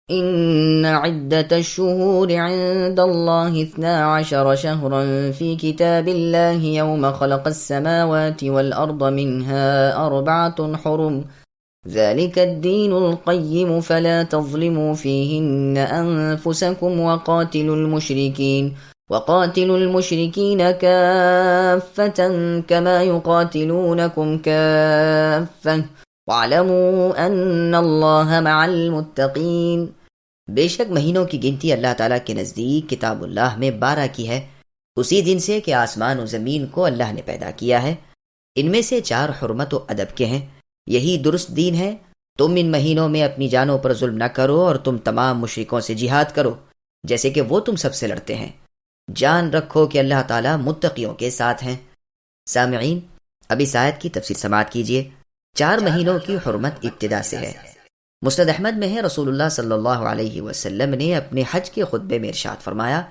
إن عدة الشهور عند الله 12 شهرا في كتاب الله يوم خلق السماوات والأرض منها 4 حرم ذلك الدين القيم فلا تظلموا فيهن أنفسكم وقاتلوا المشركين كافة كما يقاتلونكم كافة وَاعْلَمُوا أَنَّ اللَّهَ مَعَ الْمُتَّقِينَ۔ بے شک مہینوں کی گنتی اللہ تعالیٰ کے نزدیک کتاب اللہ میں 12 کی ہے، اسی دن سے کہ آسمان و زمین کو اللہ نے پیدا کیا ہے۔ ان میں سے 4 حرمت و ادب کے ہیں، یہی درست دین ہے۔ تم ان مہینوں میں اپنی جانوں پر ظلم نہ کرو اور تم تمام مشرکوں سے جہاد کرو جیسے کہ وہ تم سب سے لڑتے ہیں۔ جان رکھو کہ اللہ تعالیٰ متقیوں کے ساتھ ہیں۔ سامعین، اب اس آیت کی تفسیر سماعت کیجیے۔ 4 مہینوں کی حرمت ابتدا سے ہے۔ مسند احمد میں ہے، رسول اللہ صلی اللہ علیہ وسلم نے اپنے حج کے خطبے میں ارشاد فرمایا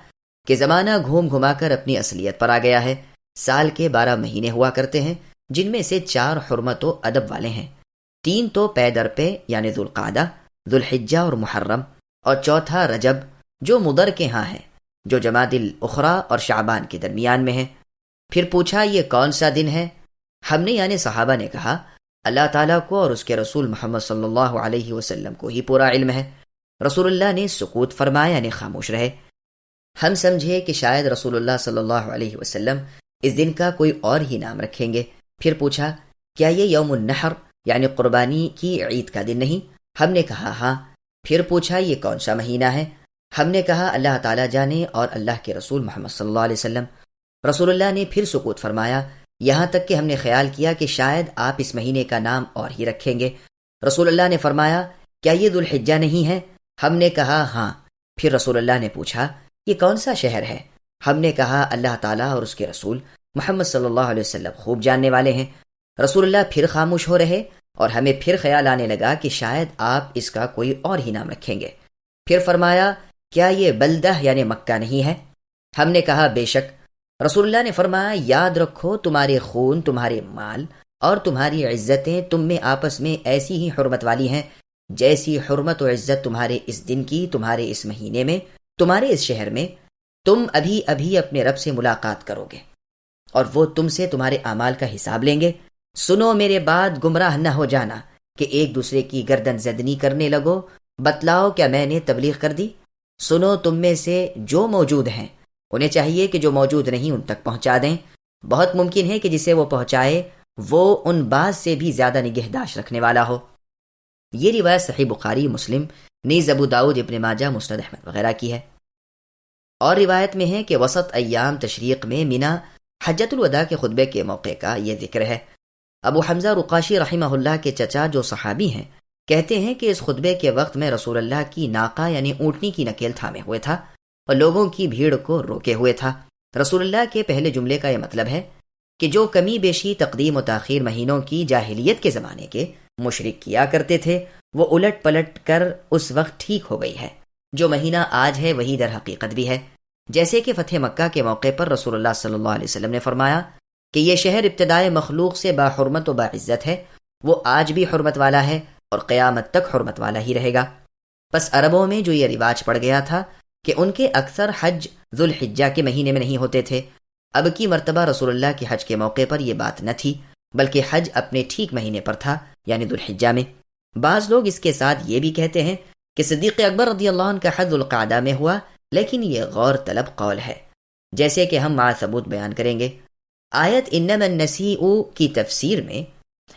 کہ زمانہ گھوم گھما کر اپنی اصلیت پر آ گیا ہے۔ سال کے 12 مہینے ہوا کرتے ہیں، جن میں سے 4 حرمت و ادب والے ہیں۔ 3 تو پے در پے یعنی ذوالقعدہ، ذوالحجہ اور محرم، اور چوتھا رجب جو مضر کے ہاں ہے، جو جمادی الاخری اور شعبان کے درمیان میں ہے۔ پھر پوچھا یہ کون سا دن ہے؟ ہم نے یعنی صحابہ نے کہا اللہ تعالیٰ کو اور اس کے رسول محمد صلی اللہ علیہ وسلم کو ہی پورا علم ہے۔ رسول اللہ نے سکوت فرمایا یعنی خاموش رہے۔ ہم سمجھے کہ شاید رسول اللہ صلی اللہ علیہ وسلم اس دن کا کوئی اور ہی نام رکھیں گے۔ پھر پوچھا کیا یہ یوم النحر یعنی قربانی کی عید کا دن نہیں؟ ہم نے کہا ہاں۔ پھر پوچھا یہ کون سا مہینہ ہے؟ ہم نے کہا اللہ تعالیٰ جانے اور اللہ کے رسول محمد صلی اللہ علیہ وسلم۔ رسول اللہ نے پھر سکوت فرمایا، یہاں تک کہ ہم نے خیال کیا کہ شاید آپ اس مہینے کا نام اور ہی رکھیں گے۔ رسول اللہ نے فرمایا کیا یہ ذوالحجہ نہیں ہے؟ ہم نے کہا ہاں۔ پھر رسول اللہ نے پوچھا یہ کون سا شہر ہے؟ ہم نے کہا اللہ تعالیٰ اور اس کے رسول محمد صلی اللہ علیہ وسلم خوب جاننے والے ہیں۔ رسول اللہ پھر خاموش ہو رہے اور ہمیں پھر خیال آنے لگا کہ شاید آپ اس کا کوئی اور ہی نام رکھیں گے۔ پھر فرمایا کیا یہ بلدہ یعنی مکہ نہیں ہے؟ ہم نے کہا بے شک۔ رسول اللہ نے فرمایا یاد رکھو تمہارے خون، تمہارے مال اور تمہاری عزتیں تم میں آپس میں ایسی ہی حرمت والی ہیں جیسی حرمت و عزت تمہارے اس دن کی، تمہارے اس مہینے میں، تمہارے اس شہر میں۔ تم ابھی ابھی اپنے رب سے ملاقات کرو گے اور وہ تم سے تمہارے اعمال کا حساب لیں گے۔ سنو میرے بعد گمراہ نہ ہو جانا کہ ایک دوسرے کی گردن زدنی کرنے لگو۔ بتلاؤ کیا میں نے تبلیغ کر دی؟ سنو تم میں سے جو موجود ہیں انہیں چاہیے کہ جو موجود نہیں ان تک پہنچا دیں۔ بہت ممکن ہے کہ جسے وہ پہنچائے وہ ان بعض سے بھی زیادہ نگہداشت رکھنے والا ہو۔ یہ روایت صحیح بخاری، مسلم، نیز ابو داؤد، ابن ماجہ، مسند احمد وغیرہ کی ہے۔ اور روایت میں ہے کہ وسط ایام تشریق میں مینا حجۃ الوداع کے خطبے کے موقع کا یہ ذکر ہے۔ ابو حمزہ رقاشی رحمہ اللہ کے چچا جو صحابی ہیں کہتے ہیں کہ اس خطبے کے وقت میں رسول اللہ کی ناقہ یعنی اونٹنی کی نکیل تھامے ہوئے تھا اور لوگوں کی بھیڑ کو روکے ہوئے تھا۔ رسول اللہ کے پہلے جملے کا یہ مطلب ہے کہ جو کمی بیشی تقدیم و تاخیر مہینوں کی جاہلیت کے زمانے کے مشرک کیا کرتے تھے وہ الٹ پلٹ کر اس وقت ٹھیک ہو گئی ہے۔ جو مہینہ آج ہے وہی در حقیقت بھی ہے، جیسے کہ فتح مکہ کے موقع پر رسول اللہ صلی اللہ علیہ وسلم نے فرمایا کہ یہ شہر ابتدائے مخلوق سے باحرمت و باعزت ہے، وہ آج بھی حرمت والا ہے اور قیامت تک حرمت والا ہی رہے گا۔ بس عربوں میں جو یہ رواج پڑ گیا تھا کہ ان کے اکثر حج ذوالحجہ کے مہینے میں نہیں ہوتے تھے، اب کی مرتبہ رسول اللہ کے حج کے موقع پر یہ بات نہ تھی، بلکہ حج اپنے ٹھیک مہینے پر تھا یعنی ذوالحجہ میں۔ بعض لوگ اس کے ساتھ یہ بھی کہتے ہیں کہ صدیق اکبر رضی اللہ عنہ کا حج ذوالقعدہ میں ہوا، لیکن یہ غور طلب قول ہے، جیسے کہ ہم مع ثبوت بیان کریں گے۔ آیت انما النسیء کی تفسیر میں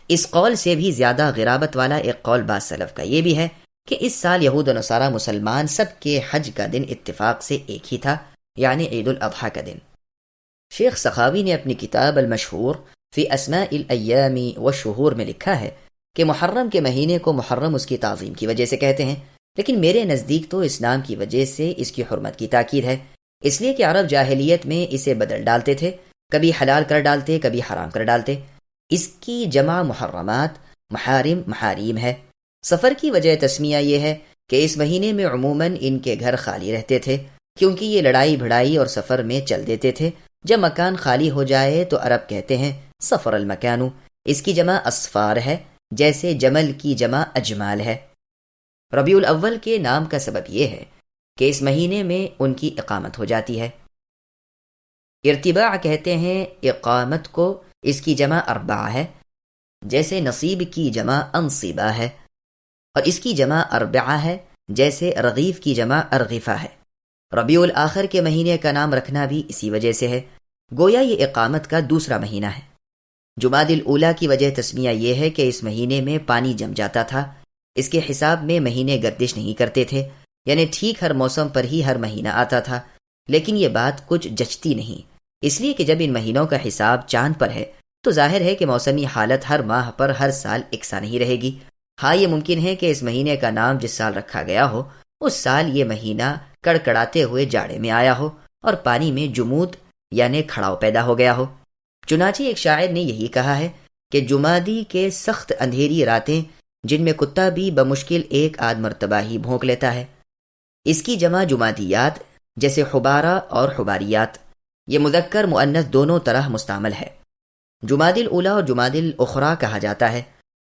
اس قول سے بھی زیادہ غرابت والا ایک قول بعض سلف کا یہ بھی ہے کہ اس سال یہود و نصارہ مسلمان سب کے حج کا دن اتفاق سے ایک ہی تھا یعنی عید الاضحیٰ کا دن۔ شیخ سخاوی نے اپنی کتاب المشہور فی اسماء الایام والشہور میں لکھا ہے کہ محرم کے مہینے کو محرم اس کی تعظیم کی وجہ سے کہتے ہیں، لیکن میرے نزدیک تو اسلام کی وجہ سے اس کی حرمت کی تاکید ہے، اس لیے کہ عرب جاہلیت میں اسے بدل ڈالتے تھے، کبھی حلال کر ڈالتے کبھی حرام کر ڈالتے۔ اس کی جمع محرمات، محارم، محاریم ہے۔ سفر کی وجہ تسمیہ یہ ہے کہ اس مہینے میں عموماً ان کے گھر خالی رہتے تھے کیونکہ یہ لڑائی بھڑائی اور سفر میں چل دیتے تھے۔ جب مکان خالی ہو جائے تو عرب کہتے ہیں سفر المکانو، اس کی جمع اسفار ہے، جیسے جمل کی جمع اجمال ہے۔ ربیع الاول کے نام کا سبب یہ ہے کہ اس مہینے میں ان کی اقامت ہو جاتی ہے۔ ارتباع کہتے ہیں اقامت کو، اس کی جمع اربعہ ہے، جیسے نصیب کی جمع انصبہ ہے، اور اس کی جمع اربعہ ہے جیسے رغیف کی جمع ارغفہ ہے۔ ربیع الاخر کے مہینے کا نام رکھنا بھی اسی وجہ سے ہے، گویا یہ اقامت کا دوسرا مہینہ ہے۔ جمادی الاولیٰ کی وجہ تسمیہ یہ ہے کہ اس مہینے میں پانی جم جاتا تھا، اس کے حساب میں مہینے گردش نہیں کرتے تھے، یعنی ٹھیک ہر موسم پر ہی ہر مہینہ آتا تھا، لیکن یہ بات کچھ جچتی نہیں، اس لیے کہ جب ان مہینوں کا حساب چاند پر ہے تو ظاہر ہے کہ موسمی حالت ہر ماہ پر ہر سال یکساں نہیں رہے گی۔ ہاں، یہ ممکن ہے کہ اس مہینے کا نام جس سال رکھا گیا ہو اس سال یہ مہینہ کڑکڑاتے ہوئے جاڑے میں آیا ہو اور پانی میں جمود یعنی کھڑاؤ پیدا ہو گیا ہو۔ چنانچہ ایک شاعر نے یہی کہا ہے کہ جمادی کے سخت اندھیری راتیں جن میں کتا بھی بمشکل ایک آدھ مرتبہ ہی بھونک لیتا ہے۔ اس کی جمع جمادیات جیسے حبارہ اور حباریات، یہ مذکر مؤنث دونوں طرح مستعمل ہے۔ جمادی الاولیٰ اور جمادی الاخریٰ کہا جاتا ہے۔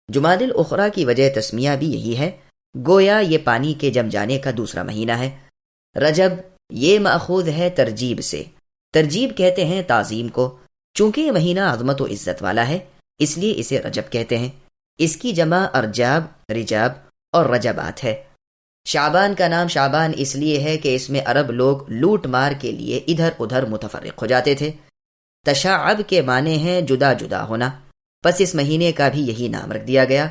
جمادی الاخریٰ کی وجہ تسمیہ بھی یہی ہے، گویا یہ پانی کے جم جانے کا دوسرا مہینہ ہے۔ رجب یہ ماخوذ ہے ترجیب سے، ترجیب کہتے ہیں تعظیم کو، چونکہ یہ مہینہ عظمت و عزت والا ہے اس لیے اسے رجب کہتے ہیں۔ اس کی جمع ارجاب، رجاب اور رجبات ہے۔ شعبان کا نام شعبان اس لیے ہے کہ اس میں عرب لوگ لوٹ مار کے لیے ادھر ادھر متفرق ہو جاتے تھے۔ تشعب کے معنی ہیں جدا جدا ہونا، پس اس مہینے کا بھی یہی نام رکھ دیا گیا۔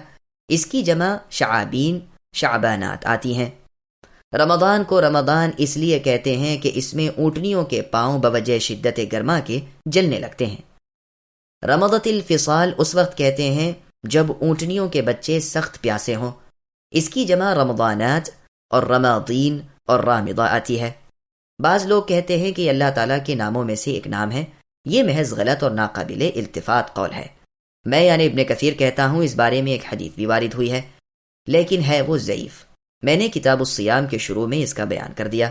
اس کی جمع شعابین، شعبانات آتی ہیں۔ رمضان کو رمضان اس لیے کہتے ہیں کہ اس میں اونٹنیوں کے پاؤں بوجہ شدت گرما کے جلنے لگتے ہیں۔ رمضت الفصال اس وقت کہتے ہیں جب اونٹنیوں کے بچے سخت پیاسے ہوں۔ اس کی جمع رمضانات اور رماضین اور رامضہ آتی ہے۔ بعض لوگ کہتے ہیں کہ یہ اللہ تعالیٰ کے ناموں میں سے ایک نام ہے، یہ محض غلط اور ناقابل التفات قول ہے۔ میں یعنی ابن کثیر کہتا ہوں اس بارے میں ایک حدیث بھی وارد ہوئی ہے، لیکن ہے وہ ضعیف۔ میں نے کتاب الصیام کے شروع میں اس کا بیان کر دیا۔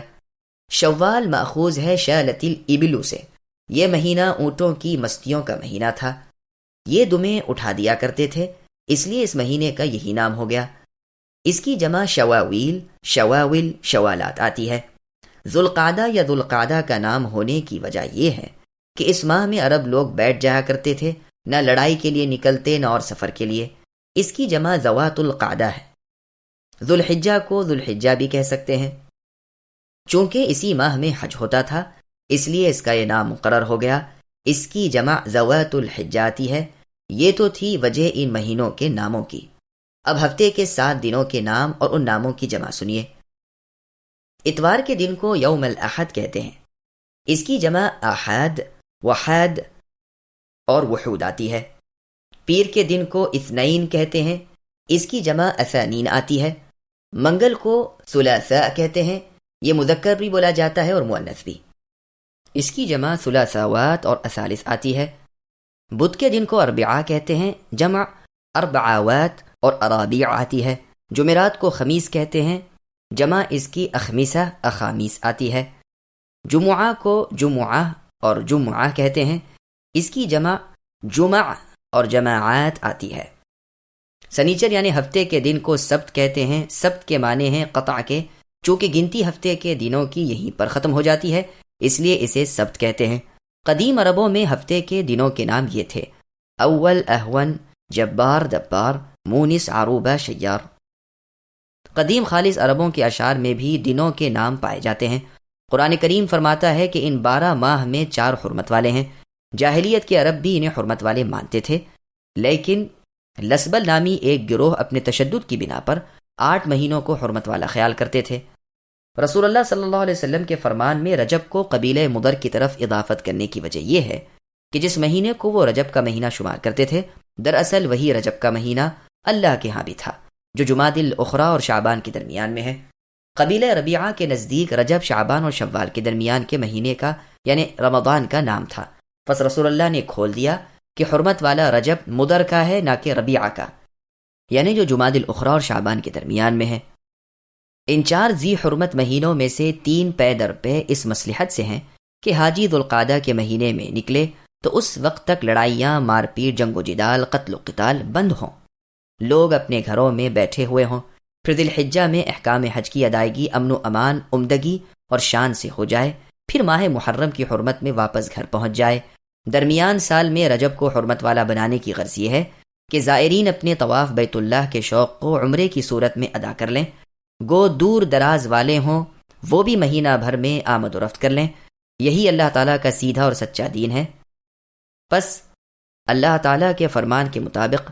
شوال ماخوذ ہے شالت الابل سے، یہ مہینہ اونٹوں کی مستیوں کا مہینہ تھا، یہ دمیں اٹھا دیا کرتے تھے، اس لیے اس مہینے کا یہی نام ہو گیا۔ اس کی جمع شواویل، شواول، شوالات آتی ہے۔ ذوالقعدہ یا ذوالقعدہ کا نام ہونے کی وجہ یہ ہے کہ اس ماہ میں عرب لوگ بیٹھ جایا کرتے تھے، نہ لڑائی کے لیے نکلتے نہ اور سفر کے لیے۔ اس کی جمع ذوات القعدہ ہے۔ ذوالحجہ کو ذوالحجہ بھی کہہ سکتے ہیں، چونکہ اسی ماہ میں حج ہوتا تھا اس لیے اس کا یہ نام مقرر ہو گیا۔ اس کی جمع ذوات الحجہ آتی ہے۔ یہ تو تھی وجہ ان مہینوں کے ناموں کی۔ اب ہفتے کے 7 دنوں کے نام اور ان ناموں کی جمع سنیے۔ اتوار کے دن کو یوم الاحد کہتے ہیں، اس کی جمع احاد، وحاد اور وحود آتی ہے۔ پیر کے دن کو اثنین کہتے ہیں، اس کی جمع اثانین آتی ہے۔ منگل کو ثلاثاء کہتے ہیں، یہ مذکر بھی بولا جاتا ہے اور مؤنث بھی، اس کی جمع ثلاثاوات اور اثالث آتی ہے۔ بدھ کے دن کو اربعاء کہتے ہیں، جمع اربعاوات اور ارابیع آتی ہے۔ جمعرات کو خمیس کہتے ہیں، جمع اس کی اخمیسہ، اخامیس آتی ہے۔ جمعہ کو جمعہ اور جمعہ کہتے ہیں، اس کی جمع جمع اور جماعات آتی ہے۔ سنیچر یعنی ہفتے کے دن کو سبت کہتے ہیں، سبت کے معنی ہیں قطع کے، چونکہ گنتی ہفتے کے دنوں کی یہیں پر ختم ہو جاتی ہے اس لیے اسے سبت کہتے ہیں۔ قدیم عربوں میں ہفتے کے دنوں کے نام یہ تھے: اول اہون، جبار دبار، مونس عروبہ شیار۔ قدیم خالص عربوں کے اشعار میں بھی دنوں کے نام پائے جاتے ہیں۔ قرآن کریم فرماتا ہے کہ ان 12 ماہ میں 4 حرمت والے ہیں۔ جاہلیت کے عرب بھی انہیں حرمت والے مانتے تھے، لیکن لسبل نامی ایک گروہ اپنے تشدد کی بنا پر 8 مہینوں کو حرمت والا خیال کرتے تھے۔ رسول اللہ صلی اللہ علیہ وسلم کے فرمان میں رجب کو قبیلہ مدر کی طرف اضافت کرنے کی وجہ یہ ہے کہ جس مہینے کو وہ رجب کا مہینہ شمار کرتے تھے، دراصل وہی رجب کا مہینہ اللہ کے ہاں بھی تھا، جو جمادی الاخریٰ اور شعبان کے درمیان میں ہے۔ قبیلہ ربیعہ کے نزدیک رجب شعبان اور شوال کے درمیان کے مہینے کا یعنی رمضان کا نام تھا، پس رسول اللہ نے کھول دیا کہ حرمت والا رجب مدر کا ہے نہ کہ ربیعہ کا، یعنی جو جمادی الاخریٰ اور شعبان کے درمیان میں ہے۔ ان 4 ذی حرمت مہینوں میں سے 3 پے در پے اس مصلحت سے ہیں کہ حاجی ذوالقعدہ کے مہینے میں نکلے تو اس وقت تک لڑائیاں، مار پیٹ، جنگ و جدال، قتل و قتال بند ہوں، لوگ اپنے گھروں میں بیٹھے ہوئے ہوں، پھر ذی الحجہ میں احکام حج کی ادائیگی امن و امان، عمدگی اور شان سے ہو جائے، پھر ماہ محرم کی حرمت میں واپس گھر پہنچ جائے۔ درمیان سال میں رجب کو حرمت والا بنانے کی غرض یہ ہے کہ زائرین اپنے طواف بیت اللہ کے شوق کو عمرے کی صورت میں ادا کر لیں، گو دور دراز والے ہوں وہ بھی مہینہ بھر میں آمد و رفت کر لیں۔ یہی اللہ تعالیٰ کا سیدھا اور سچا دین ہے۔ پس اللہ تعالیٰ کے فرمان کے مطابق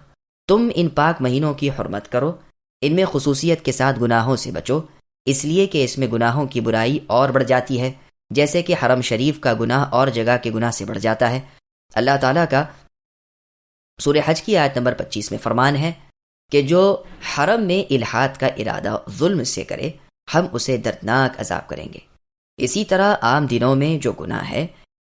تم ان پاک مہینوں کی حرمت کرو، ان میں خصوصیت کے ساتھ گناہوں سے بچو، اس لیے کہ اس میں گناہوں کی برائی اور بڑھ جاتی ہے، جیسے کہ حرم شریف کا گناہ اور جگہ کے گناہ سے بڑھ جاتا ہے۔ اللہ تعالیٰ کا سورہ حج کی آیت نمبر 25 میں فرمان ہے کہ جو حرم میں الحاد کا ارادہ ظلم سے کرے ہم اسے دردناک عذاب کریں گے۔ اسی طرح عام دنوں میں جو گناہ ہے،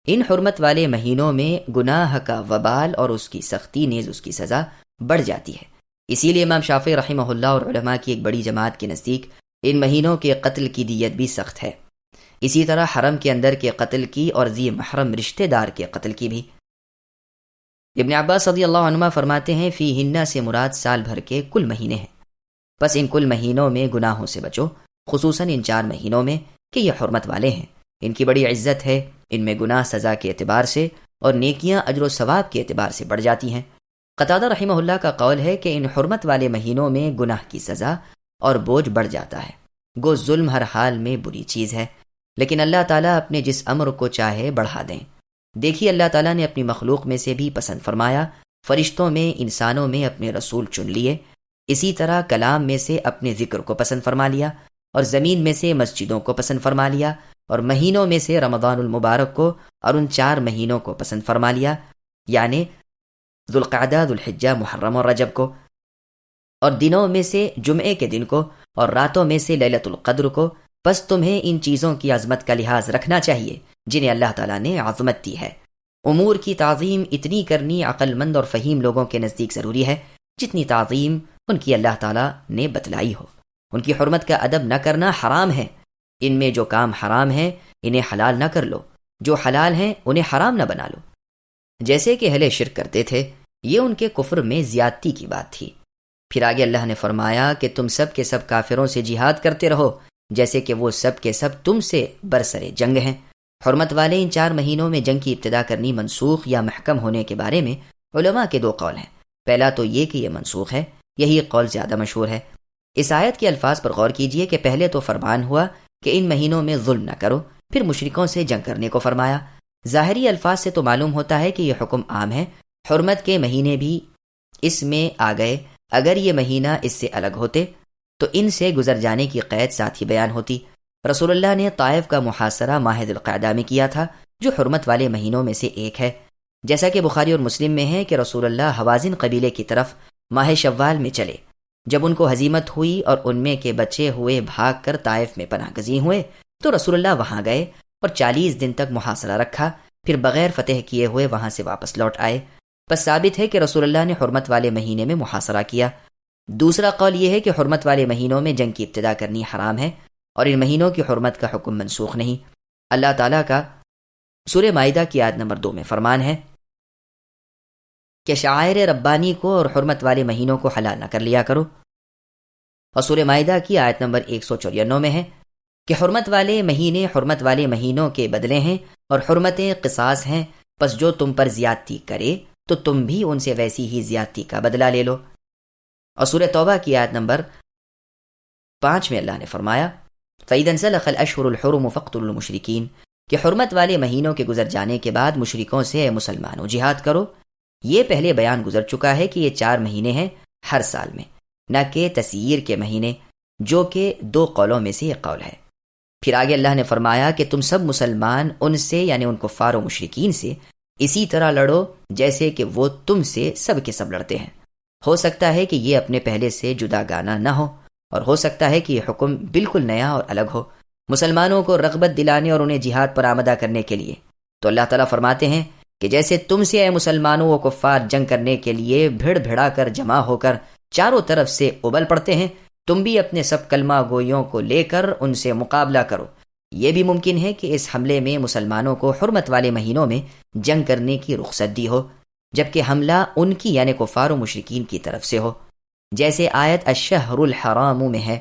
ان حرمت والے مہینوں میں گناہ کا وبال اور اس کی سختی نیز اس کی سزا بڑھ جاتی ہے۔ اسی لیے امام شافعی رحمہ اللہ اور علماء کی ایک بڑی جماعت کے نزدیک ان مہینوں کے قتل کی دیت بھی سخت ہے، اسی طرح حرم کے اندر کے قتل کی اور ذی محرم رشتہ دار کے قتل کی بھی۔ ابن عباس رضی اللہ عنہما فرماتے ہیں فی ہن سے مراد سال بھر کے کل مہینے ہیں، پس ان کل مہینوں میں گناہوں سے بچو، خصوصاً ان 4 مہینوں میں کہ یہ حرمت والے ہیں، ان کی بڑی عزت ہے، ان میں گناہ سزا کے اعتبار سے اور نیکیاں اجر و ثواب کے اعتبار سے بڑھ جاتی ہیں۔ قتادہ رحمہ اللہ کا قول ہے کہ ان حرمت والے مہینوں میں گناہ کی سزا اور بوجھ بڑھ جاتا ہے، گو ظلم ہر حال میں بری چیز ہے، لیکن اللہ تعالیٰ اپنے جس امر کو چاہے بڑھا دیں۔ دیکھیے اللہ تعالیٰ نے اپنی مخلوق میں سے بھی پسند فرمایا، فرشتوں میں انسانوں میں اپنے رسول چن لیے، اسی طرح کلام میں سے اپنے ذکر کو پسند فرما لیا، اور زمین میں سے مسجدوں کو پسند فرما لیا، اور مہینوں میں سے رمضان المبارک کو اور ان 4 مہینوں کو پسند فرما لیا، یعنی ذوالقعدہ، ذوالحجہ، محرم اور رجب کو، اور دنوں میں سے جمعے کے دن کو اور راتوں میں سے لیلۃ القدر کو۔ بس تمہیں ان چیزوں کی عظمت کا لحاظ رکھنا چاہیے جنہیں اللہ تعالیٰ نے عظمت دی ہے۔ امور کی تعظیم اتنی کرنی عقل مند اور فہیم لوگوں کے نزدیک ضروری ہے جتنی تعظیم ان کی اللہ تعالیٰ نے بتلائی ہو۔ ان کی حرمت کا ادب نہ کرنا حرام ہے۔ ان میں جو کام حرام ہیں انہیں حلال نہ کر لو، جو حلال ہیں انہیں حرام نہ بنا لو، جیسے کہ اہل شرک کرتے تھے۔ یہ ان کے کفر میں زیادتی کی بات تھی۔ پھر آگے اللہ نے فرمایا کہ تم سب کے سب کافروں سے جہاد کرتے رہو جیسے کہ وہ سب کے سب تم سے برسر جنگ ہیں۔ حرمت والے ان 4 مہینوں میں جنگ کی ابتدا کرنی منسوخ یا محکم ہونے کے بارے میں علماء کے 2 قول ہیں۔ پہلا تو یہ کہ یہ منسوخ ہے، یہی قول زیادہ مشہور ہے۔ اس آیت کے الفاظ پر غور کیجئے کہ پہلے تو فرمان ہوا کہ ان مہینوں میں ظلم نہ کرو، پھر مشرکوں سے جنگ کرنے کو فرمایا۔ ظاہری الفاظ سے تو معلوم ہوتا ہے کہ یہ حکم عام ہے، حرمت کے مہینے بھی اس میں آ گئے۔ اگر یہ مہینہ اس سے الگ ہوتے تو ان سے گزر جانے کی قید ساتھ ہی بیان ہوتی۔ رسول اللہ نے طائف کا محاصرہ ماہ ذی القعدہ میں کیا تھا، جو حرمت والے مہینوں میں سے ایک ہے، جیسا کہ بخاری اور مسلم میں ہے کہ رسول اللہ حوازن قبیلے کی طرف ماہ شوال میں چلے۔ جب ان کو ہزیمت ہوئی اور ان میں کے بچے ہوئے بھاگ کر طائف میں پناہ گزین ہوئے تو رسول اللہ وہاں گئے اور 40 دن تک محاصرہ رکھا، پھر بغیر فتح کیے ہوئے وہاں سے واپس لوٹ آئے۔ بس ثابت ہے کہ رسول اللہ نے حرمت والے مہینے میں محاصرہ کیا۔ دوسرا قول یہ ہے کہ حرمت والے مہینوں میں جنگ کی ابتدا کرنی حرام ہے اور ان مہینوں کی حرمت کا حکم منسوخ نہیں۔ اللہ تعالیٰ کا سورہ مائدہ کی آیت نمبر 2 میں فرمان ہے کہ شعائر ربانی کو اور حرمت والے مہینوں کو حلال نہ کر لیا کرو، اور سورہ مائدہ کی آیت نمبر 194 میں ہے کہ حرمت والے مہینے حرمت والے مہینوں کے بدلے ہیں اور حرمتیں قصاص ہیں، پس جو تم پر زیادتی کرے تو تم بھی ان سے ویسی ہی زیادتی کا بدلہ لے لو۔ اور سورہ توبہ کی آیت نمبر 5 میں اللہ نے فرمایا فَإِذَا انْسَلَخَ الْأَشْهُرُ الْحُرُمُ فَاقْتُلُوا الْمُشْرِكِينَ کہ حرمت والے مہینوں کے گزر جانے کے بعد مشرکوں سے اے مسلمانوں جہاد کرو۔ یہ پہلے بیان گزر چکا ہے کہ یہ 4 مہینے ہیں ہر سال میں، نہ کہ تسییر کے مہینے، جو کہ 2 قولوں میں سے ایک قول ہے۔ پھر آگے اللہ نے فرمایا کہ تم سب مسلمان ان سے یعنی ان کفار و مشرکین سے اسی طرح لڑو جیسے کہ وہ تم سے سب کے سب لڑتے ہیں۔ ہو سکتا ہے کہ یہ اپنے پہلے سے جدا گانا نہ ہو، اور ہو سکتا ہے کہ یہ حکم بالکل نیا اور الگ ہو، مسلمانوں کو رغبت دلانے اور انہیں جہاد پر آمدہ کرنے کے لیے۔ تو اللہ تعالیٰ فرماتے ہیں کہ جیسے تم سے اے مسلمانوں و کفار جنگ کرنے کے لیے بھیڑ بھیڑا کر جمع ہو کر چاروں طرف سے ابل پڑتے ہیں، تم بھی اپنے سب کلمہ گوئیوں کو لے کر ان سے مقابلہ کرو۔ یہ بھی ممکن ہے کہ اس حملے میں مسلمانوں کو حرمت والے مہینوں میں جنگ کرنے کی رخصت دی ہو، جبکہ حملہ ان کی یعنی کفار و مشرکین کی طرف سے ہو۔ جیسے آیت الشہر الحرام میں ہے،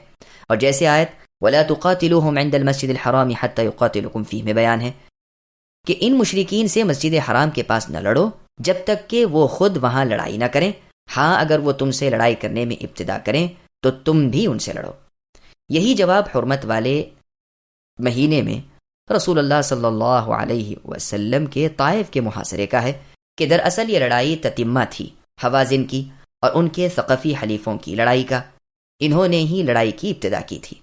اور جیسے آیت وَلَا تُقَاتِلُوهُمْ عِنْدَ الْمَسْجِدِ الْحَرَامِ حَتَّى يُقَاتِلُوكُمْ فِيهِ میں بیان ہے کہ ان مشرکین سے مسجد حرام کے پاس نہ لڑو جب تک کہ وہ خود وہاں لڑائی نہ کریں، ہاں اگر وہ تم سے لڑائی کرنے میں ابتدا کریں تو تم بھی ان سے لڑو۔ یہی جواب حرمت والے مہینے میں رسول اللہ صلی اللہ علیہ وسلم کے طائف کے محاصرے کا ہے کہ دراصل یہ لڑائی تتمہ تھی حوازن کی اور ان کے ثقفی حلیفوں کی لڑائی کا، انہوں نے ہی لڑائی کی ابتدا کی تھی۔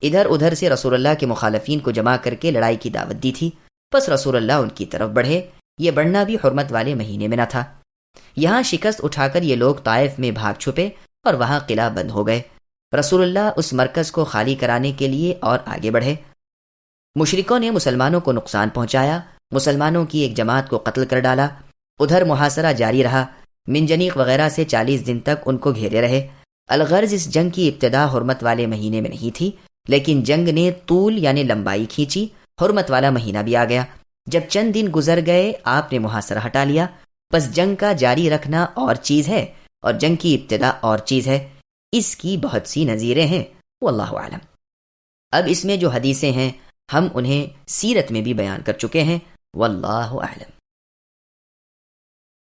ادھر ادھر سے رسول اللہ کے مخالفین کو جمع کر کے لڑائی کی دعوت دی تھی، پس رسول اللہ ان کی طرف بڑھے، یہ بڑھنا بھی حرمت والے مہینے میں نہ تھا۔ یہاں شکست اٹھا کر یہ لوگ طائف میں بھاگ چھپے اور وہاں قلعہ بند ہو گئے۔ رسول اللہ اس مرکز کو خالی کرانے کے لیے اور آگے بڑھے۔ مشرکوں نے مسلمانوں کو نقصان پہنچایا، مسلمانوں کی ایک جماعت کو قتل کر ڈالا، ادھر محاصرہ جاری رہا، منجنیق وغیرہ سے 40 دن تک ان کو گھیرے رہے۔ الغرض اس جنگ کی ابتدا حرمت والے مہینے میں نہیں تھی، لیکن جنگ نے طول یعنی لمبائی کھینچی، حرمت والا مہینہ بھی آ گیا۔ جب چند دن گزر گئے آپ نے محاصرہ ہٹا لیا، پس جنگ کا جاری رکھنا اور چیز ہے اور جنگ کی ابتدا اور چیز ہے، اس کی بہت سی نظیریں ہیں، واللہ اعلم۔ اب اس میں جو حدیثیں ہیں ہم انہیں سیرت میں بھی بیان کر چکے ہیں، واللہ اعلم۔